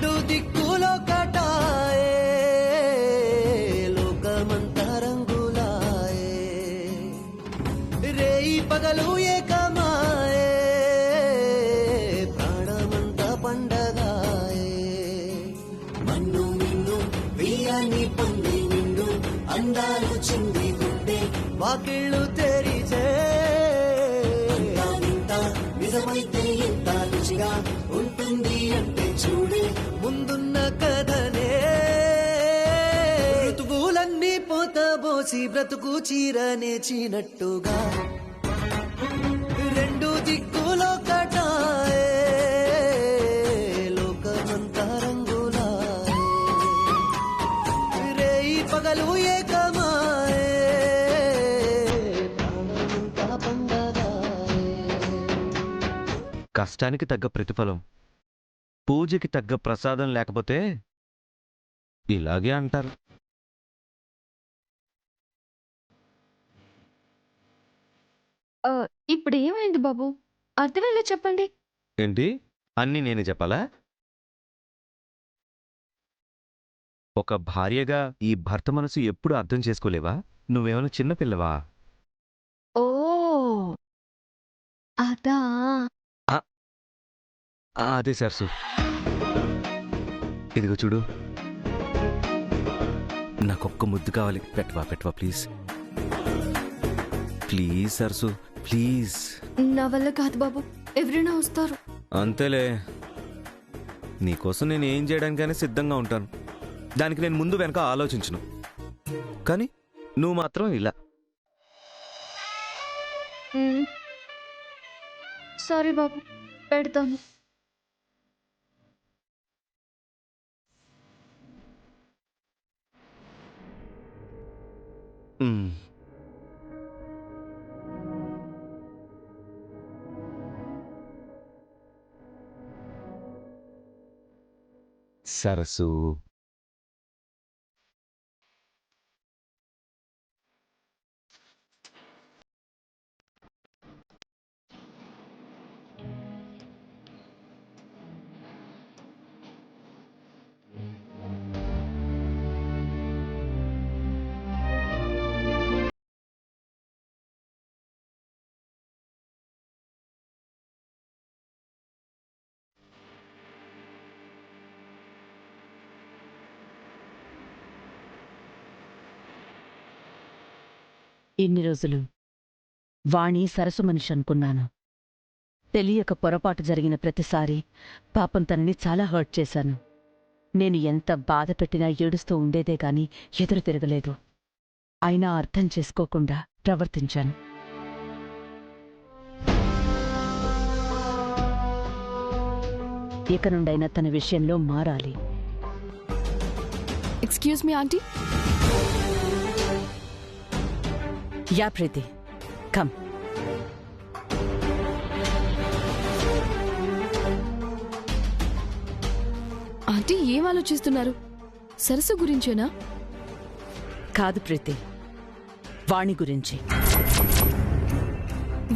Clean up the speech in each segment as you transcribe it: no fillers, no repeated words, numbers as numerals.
రెండు దిక్కులో కటాయే లోకమంతా రంగులాయే రేయి పగలు ఏకమాయే ప్రాణమంతా పండగాయే మన్ను మిన్ను బియ్యాన్ని పొంది నిండు అందాలు చింది గుండె వాకిళ్ళు తెరిచే నిజమైతే ఎంత రుచిగా ఉంటుంది అంటే చూడే ముందున్న కథనే ఋతువులన్నీ పోతబోసి బ్రతుకు చీరనేచినట్టుగా రెండు దిక్కులో కటాయే లోకమంతా రంగులాయే రేయి పగలు ఏకమాయే ప్రాణమంతా పండగాయే కష్టానికి తగ్గ ప్రతిఫలం పూజకి తగ్గ ప్రసాదం లేకపోతే ఇలాగే అంటారు. ఇప్పుడు ఏమైంది బాబు? అర్థమయ్యేలా చెప్పండి. ఏంటి అన్నీ నేనే చెప్పాలా? ఒక భార్యగా ఈ భర్త మనసు ఎప్పుడు అర్థం చేసుకోలేవా? నువ్వేమైనా చిన్నపిల్లవా? ఓ అదా అదే సరసు, ఇదిగో చూడు, నాకొక్క ముద్దు కావాలి. పెట్టవా పెట్టవా ప్లీజ్ ప్లీజ్ సరసు ప్లీజ్. నా వల్ల కాదు బాబు, ఎవరైనా వస్తారు. అంతేలే, నీకోసం నేను ఏం చేయడానికైనా సిద్ధంగా ఉంటాను. దానికి నేను ముందు వెనక ఆలోచించను. కానీ నువ్వు మాత్రం ఇలా. సారీ బాబు, పెడతాను. సరసు, ఇన్ని రోజులు వాణి సరసు మనిషి అనుకున్నాను. తెలియక పొరపాటు జరిగిన ప్రతిసారి పాపం తనని చాలా హర్ట్ చేశాను. నేను ఎంత బాధ పెట్టినా ఏడుస్తూ ఉండేదే గాని ఎదురు తిరగలేదు. అయినా అర్థం చేసుకోకుండా ప్రవర్తించాను. ఇక నుండైనా తన విషయంలో మారాలి. Excuse me aunty. యా ప్రీతి, కమ్. ఆంటీ ఏం ఆలోచిస్తున్నారు? సరస్సు గురించేనా? కాదు ప్రీతి, వాణి గురించి.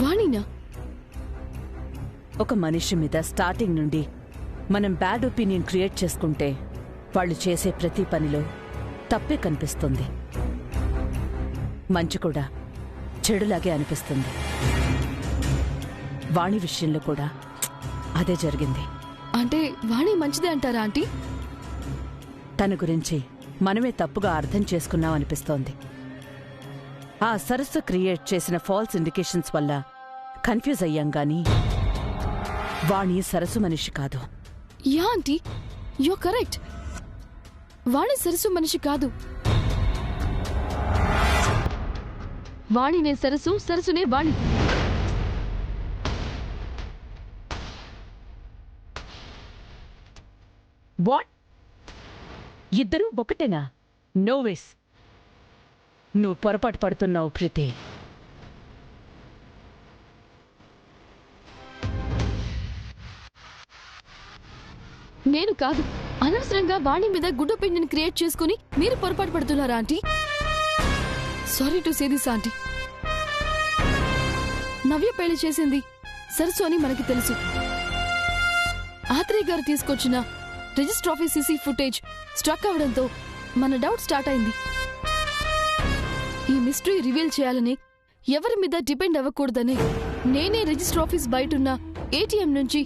వాణినా? ఒక మనిషి మీద స్టార్టింగ్ నుండి మనం బ్యాడ్ ఒపీనియన్ క్రియేట్ చేసుకుంటే వాళ్ళు చేసే ప్రతి పనిలో తప్పే కనిపిస్తుంది. మంచి కూడా చెడులాగే అనిపిస్తుంది. వాణి విషయంలో కూడా అదే జరిగింది. అంటే వాణి మంచిదే అంటారా ఆంటీ? తన గురించి మనమే తప్పుగా అర్థం చేసుకున్నాం అనిపిస్తోంది. ఆ సరస్సు క్రియేట్ చేసిన ఫాల్స్ ఇండికేషన్స్ వల్ల కన్ఫ్యూజ్ అయ్యాం గాని వాణి సరస్సు మనిషి కాదు. Yeah aunty, you correct. Vani Sarassu మనిషి కాదు. వాణినే సరస్సు, సరస్సునే వాణి. వాట్? ఇద్దరూ ఒకటేనా? No ways. నువ్వు పొరపాటు పడుతున్నావు ప్రీతి. నేను కాదు. అనవసరంగా వాణి మీద గుడ్ ఒపీనియన్ క్రియేట్ చేసుకుని మీరు పొరపాటు పడుతున్నారా aunty? Sorry to say this aunty. Navya పెళ్లి చేసింది సరస్సు అని మనకి తెలుసు. ఆత్రేయ గారు తీసుకొచ్చిన register office CC footage struck అవడంతో మన డౌట్ స్టార్ట్ అయింది. ఈ మిస్టరీ రివీల్ చేయాలని, ఎవరి మీద డిపెండ్ అవ్వకూడదని నేనే రిజిస్టర్ ఆఫీస్ బయటున్న ఏటీఎం నుంచి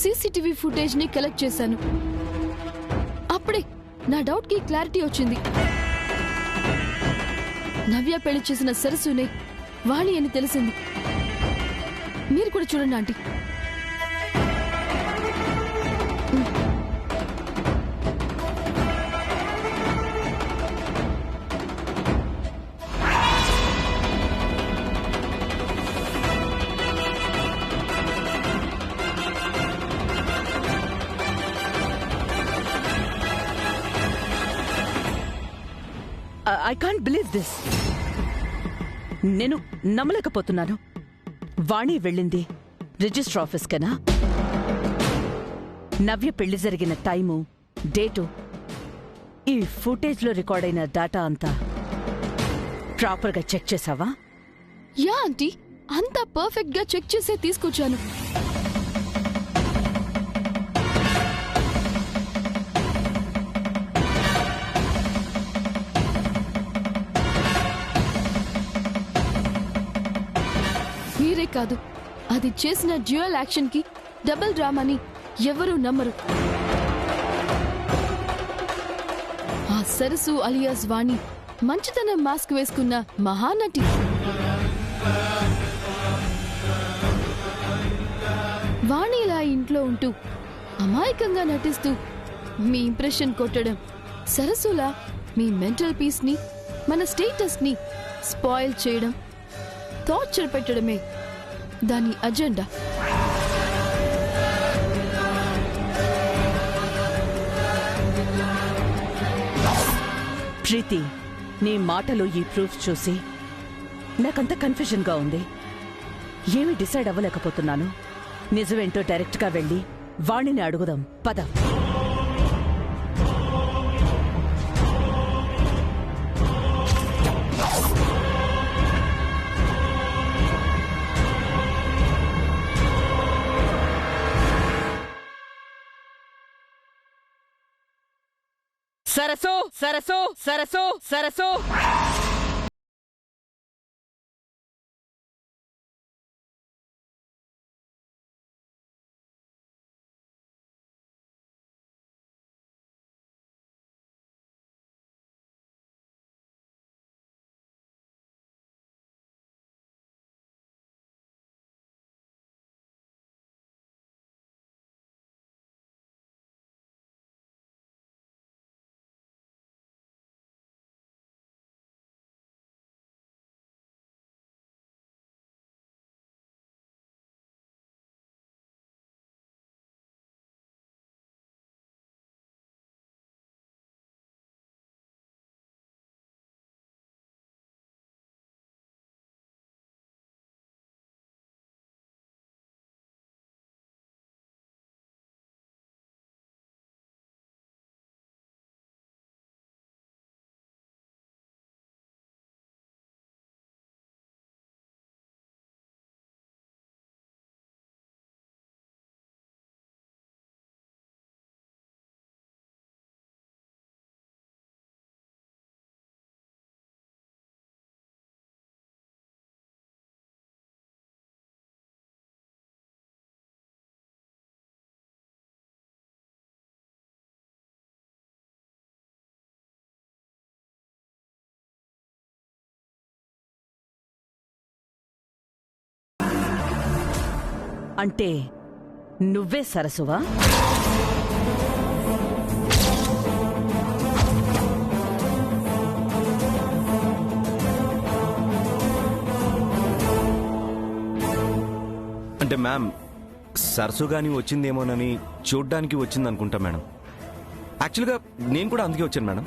సీసీటీవీ ఫుటేజ్ ని కలెక్ట్ చేశాను. అప్పుడే నా డౌట్ కి క్లారిటీ వచ్చింది. నవ్య పెళ్లి చేసిన సరస్సునే వాణి అని తెలిసింది. మీరు కూడా చూడండి aunty. I can't believe this. నేను నమ్మలేకపోతున్నాను. వాణి వెళ్ళింది రిజిస్టర్ ఆఫీస్కేనా? నవ్య పెళ్లి జరిగిన టైము, డేటు, ఈ ఫుటేజ్లో రికార్డ్ అయిన డేటా అంతా ప్రాపర్గా చెక్ చేసావా? యా ఆంటీ, అంతా పర్ఫెక్ట్ గా చెక్ చేసే తీసుకొచ్చాను. మీరే కాదు, అది చేసిన డ్యూయల్ యాక్షన్ కి డబుల్ డ్రామాని ఎవరూ నమ్మరు. ఆ సరసు అలియాస్ వాణి మంచితనం మాస్క్ వేసుకున్న మహానటి. వాణి ఇలా ఇంట్లో ఉంటూ అమాయకంగా నటిస్తూ మీ ఇంప్రెషన్ కొట్టడం, సరసులా మీ మెంటల్ పీస్ ని, మన స్టేటస్ ని స్పాయిల్ చేయడం, టార్చర్ పెట్టడమే దాని అజెండా. ప్రీతి, నీ మాటలో ఈ ప్రూఫ్స్ చూసి నాకంత కన్ఫ్యూజన్గా ఉంది. ఏమీ డిసైడ్ అవ్వలేకపోతున్నాను. నిజమేంటో డైరెక్ట్గా వెళ్ళి వాణిని అడుగుదాం పద. సరసు సరసు సరసు సరసు అంటే నువ్వే సరసువా? అంటే మ్యామ్, సరసుగాని వచ్చిందేమోనని చూడ్డానికి వచ్చిందనుకుంటా మేడం. యాక్చువల్గా నేను కూడా అందుకే వచ్చాను మేడం.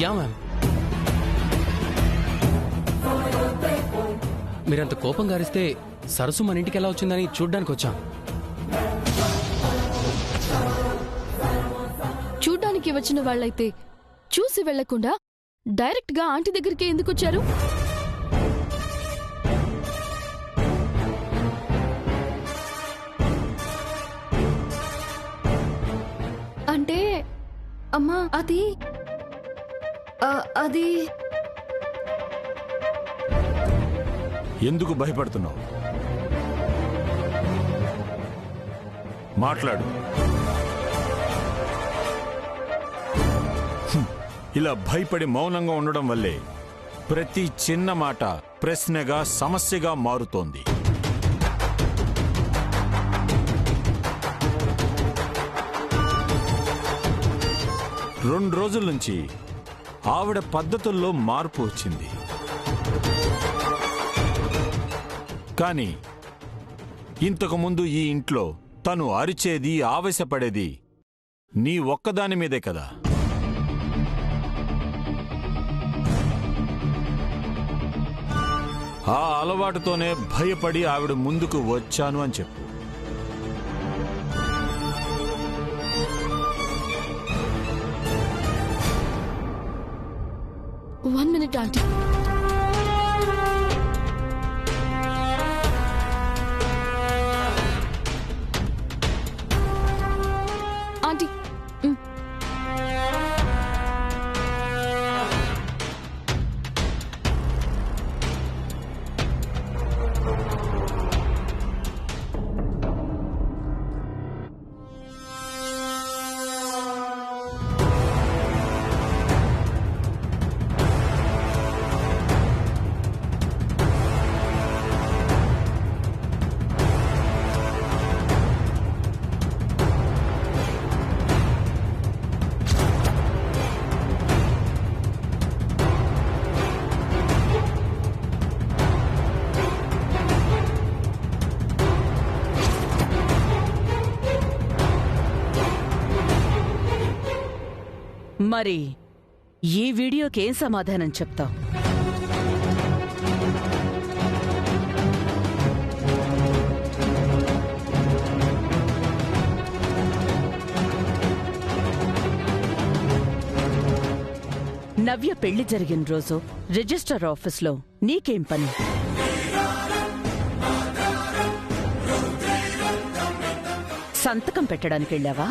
యా మ్యామ్, మీరంత కోపం గారిస్తే సరస్సు మన ఇంటికి ఎలా వచ్చిందని చూడ్డానికి వచ్చాం. చూడ్డానికి వచ్చిన వాళ్ళైతే చూసి వెళ్లకుండా డైరెక్ట్ గా ఆంటీ దగ్గరికి ఎందుకు వచ్చారు? అమ్మా అది అది ఎందుకు భయపడుతున్నావు? మాట్లాడు. ఇలా భయపడి మౌనంగా ఉండడం వల్లే ప్రతి చిన్న మాట ప్రశ్నగా సమస్యగా మారుతోంది. రెండు రోజుల నుంచి ఆవిడ పద్ధతుల్లో మార్పు వచ్చింది. కానీ ఇంతకుముందు ఈ ఇంట్లో తను అరిచేది, ఆవేశపడేది నీ ఒక్కదాని మీదే కదా. ఆ అలవాటుతోనే భయపడి ఆవిడ ముందుకు వచ్చాను అని చెప్పు. One minute aunty. ఆంటీ మరి ఈ వీడియోకి ఏం సమాధానం చెప్తావు? నవ్య పెళ్లి జరిగిన రోజు రిజిస్టర్ ఆఫీస్లో నీకేం పని? సంతకం పెట్టడానికి వెళ్ళావా?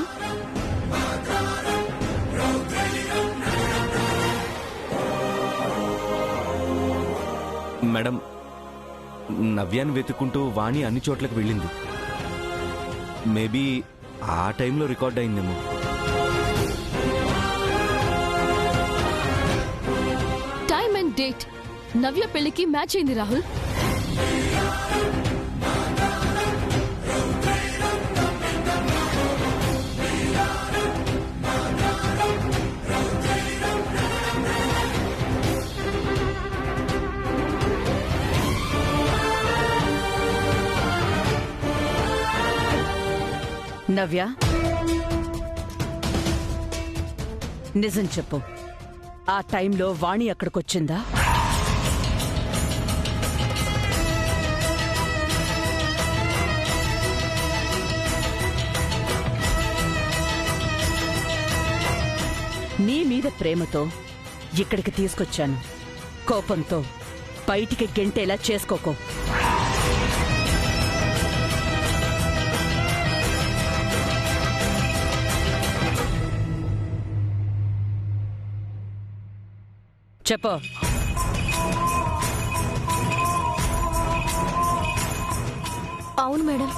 మేడం, నవ్యాన్ని వెతుక్కుంటూ వాణి అన్ని చోట్లకు వెళ్ళింది. మేబీ ఆ టైంలో రికార్డ్ అయిందేమో. టైమ్ అండ్ డేట్ నవ్య పెళ్లికి మ్యాచ్ అయింది రాహుల్. నవ్య, నిజం చెప్పు, ఆ టైంలో వాణి అక్కడికొచ్చిందా? నీ మీద ప్రేమతో ఇక్కడికి తీసుకొచ్చాను. కోపంతో బయటికి గెంటేలా చేసుకోకో. చెప్పు. అవును మేడం.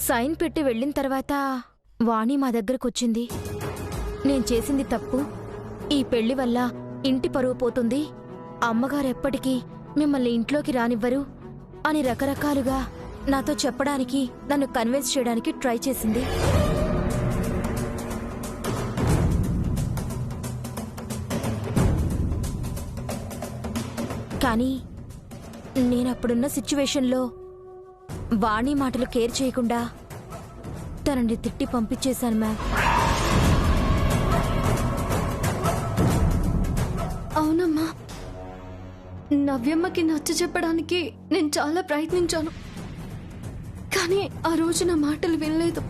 సైన్ పెట్టి వెళ్ళిన తర్వాత వాణి మా దగ్గరకొచ్చింది. నేను చేసింది తప్పు, ఈ పెళ్లి వల్ల ఇంటి పరువు పోతుంది, అమ్మగారెప్పటికీ మిమ్మల్ని ఇంట్లోకి రానివ్వరు అని రకరకాలుగా నాతో చెప్పడానికి, నన్ను కన్విన్స్ చేయడానికి ట్రై చేసింది. కానీ నేనప్పుడున్న సిచ్యువేషన్లో వాణి మాటలు కేర్ చేయకుండా తనని తిట్టి పంపించేశాను మ్యామ్. అవునమ్మా, నవ్యమ్మకి నచ్చ చెప్పడానికి నేను చాలా ప్రయత్నించాను, కానీ ఆ రోజు నా మాటలు వినలేదు.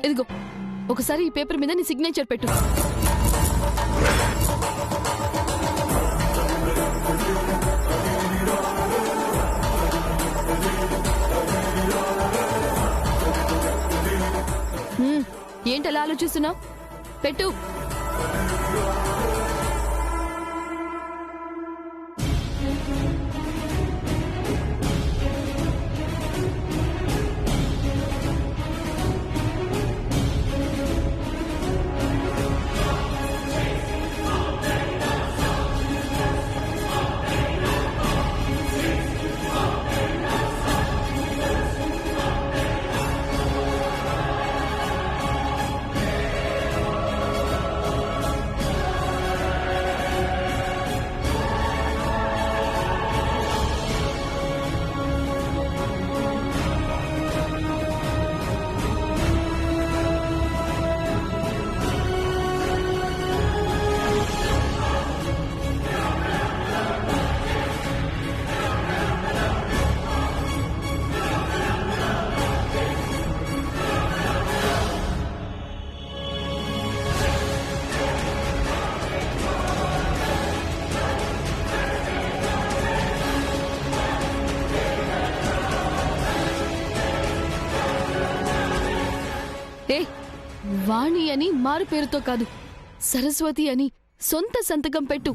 ఇదిగో, ఒకసారి ఈ పేపర్ మీద నీ సిగ్నేచర్ పెట్టు. ఏంటలా ఆలోచిస్తున్నావు? పెట్టు. వాణి అని మారు పేరుతో కాదు, సరస్వతి అని సొంత సంతకం పెట్టు.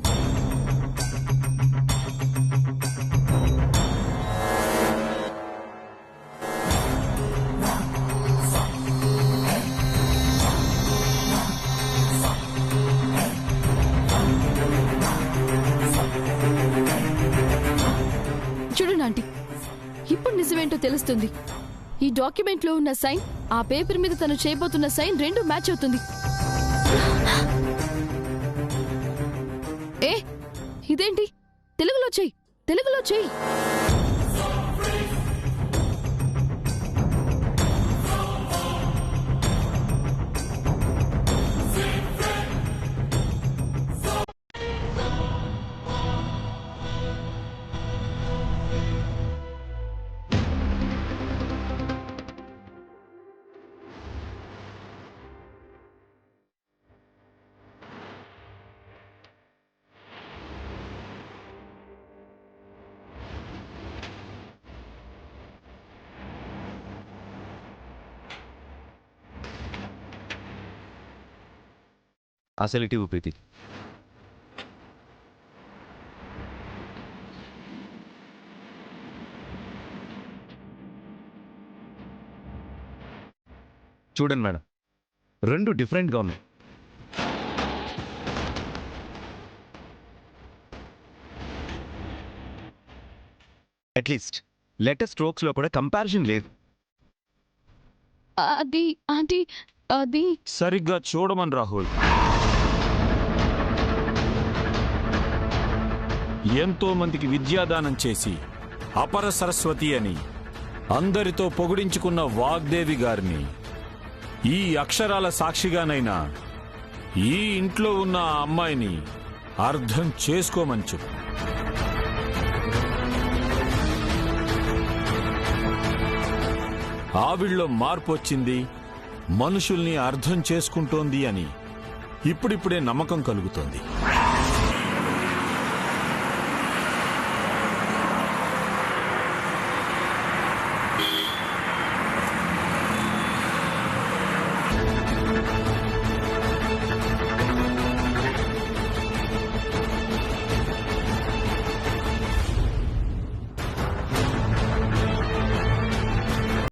చూడు ఆంటీ, ఇప్పుడు నిజమేంటో తెలుస్తుంది. ఈ డాక్యుమెంట్ లో ఉన్న సైన్, ఆ పేపర్ మీద తను చేయబోతున్న సైన్ రెండు మ్యాచ్ అవుతుంది. ఏ, ఇదేంటి? తెలుగులో చెయ్యి, తెలుగులో చెయ్యి. అసలు ఇటు ప్రీతి. చూడండి మేడం, రెండు డిఫరెంట్గా ఉన్నాయి. అట్లీస్ట్ లెటర్ స్ట్రోక్స్లో కూడా కంపారిజన్ లేదు. అది ఆంటీ అది సరిగ్గా చూడమని రాహుల్. ఎంతో మందికి విద్యాదానం చేసి అపర సరస్వతి అని అందరితో పొగిడించుకున్న వాగ్దేవి గారిని ఈ అక్షరాల సాక్షిగానైనా ఈ ఇంట్లో ఉన్న ఆ అమ్మాయిని అర్థం చేసుకోమని చెప్పు. ఆవిడ్లో మార్పు వచ్చింది, మనుషుల్ని అర్థం చేసుకుంటోంది అని ఇప్పుడిప్పుడే నమ్మకం కలుగుతోంది.